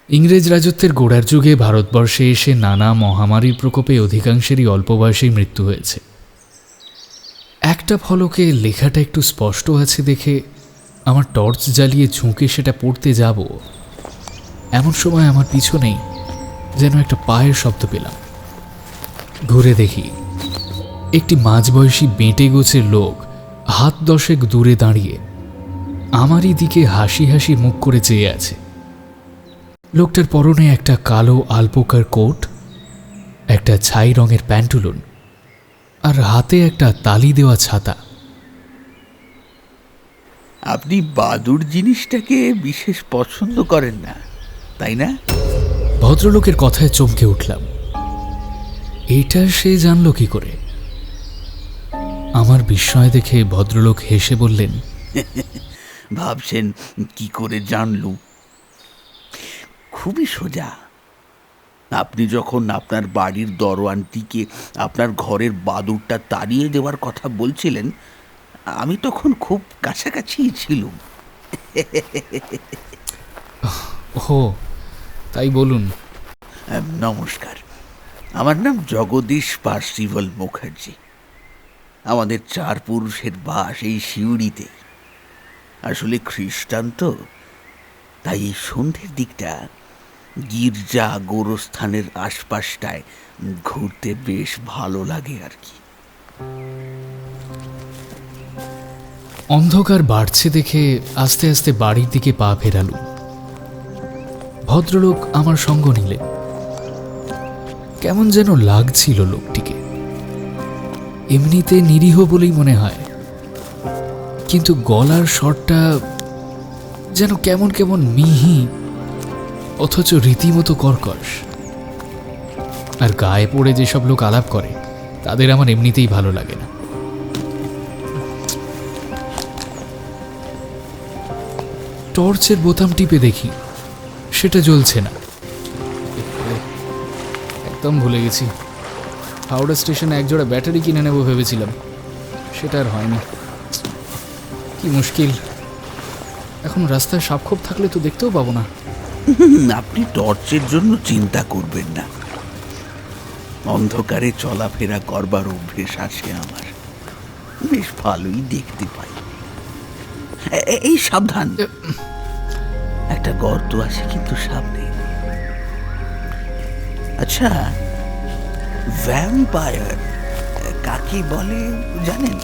ইংরেজ রাজত্বের গোড়ার যুগে ভারতবর্ষে এসে নানা মহামারীর প্রকোপে অধিকাংশেরই অল্প বয়সেই মৃত্যু হয়েছে। একটা ফলকে লেখাটা একটু স্পষ্ট আছে দেখে আমার টর্চ জ্বালিয়ে ঝুঁকে সেটা পড়তে যাব, এমন সময় আমার পিছনেই যেন একটা পায়ের শব্দ পেলাম। ঘুরে দেখি একটি মাঝবয়সী বেঁটে গোছের লোক হাত 10 দূরে দাঁড়িয়ে আমারই দিকে হাসি হাসি মুখ করে চেয়ে আছে। লোকটার পরনে একটা কালো আলপোকার কোট, একটা ছাই রঙের প্যান্টুলুন আর হাতে একটা তালি দেওয়া ছাতা। আপনি বাদুড় জিনিসটাকে বিশেষ পছন্দ করেন না, তাই না? ভদ্রলোকের কথায় চমকে উঠলাম। এইটা সে জানল কি করে? আমার বিস্ময় দেখে ভদ্রলোক হেসে বললেন, ভাবছেন কি করে জানলু? খুবই সোজা। আপনি যখন আপনার বাড়ির দরওয়ানটিকে আপনার ঘরের বাদুড়টা তাড়িয়ে দেওয়ার কথা বলছিলেন, আমি তখন খুব কাছাকাছিই ছিলুম। ও তাই বলুন। নমস্কার, আমার নাম জগদীশ পার্সিভাল মুখার্জি। আমাদের 4 পুরুষের বাস এই সিউড়িতেই। আসলে খ্রিস্টান তো, তাই এই সন্ধ্যের দিকটা গির্জা গোরস্থানের আশপাশটায় ঘুরতে বেশ ভালো লাগে আর কি। অন্ধকার বাড়ছে দেখে আস্তে আস্তে বাড়ির দিকে পা ফেরালুম। ভদ্রলোক আমার সঙ্গ নিলেন। কেমন যেন লাগছিল লোকটিকে। এমনিতে নিরীহ বলেই মনে হয়, কিন্তু গলার স্বরটা যেন কেমন কেমন মিহি অথচ রীতিমতো কর্কশ। আর গায়ে পড়ে যেসব লোক আলাপ করে তাদের আমার এমনিতেই ভালো লাগে না। টর্চের বোতাম টিপে দেখি সেটা জ্বলছে না। একদম ভুলে গেছি। হাওড়া স্টেশনে একজোড়া ব্যাটারি কিনে নেব ভেবেছিলাম, সেটা আর হয়নি। কি মুশকিল, এখন রাস্তায় সাপখোপ থাকলে তো দেখতেও পাবো না। আপনি টর্চের জন্য চিন্তা করবেন না। অন্ধকারে চলাফেরা করবার অভ্যেস আছে আমার, বেশ ভালোই দেখতে পাই। এই সাবধান, একটা গর্ত আছে কিন্তু সামনে। আচ্ছা, ভ্যাম্পায়ার কাকে বলে জানেন?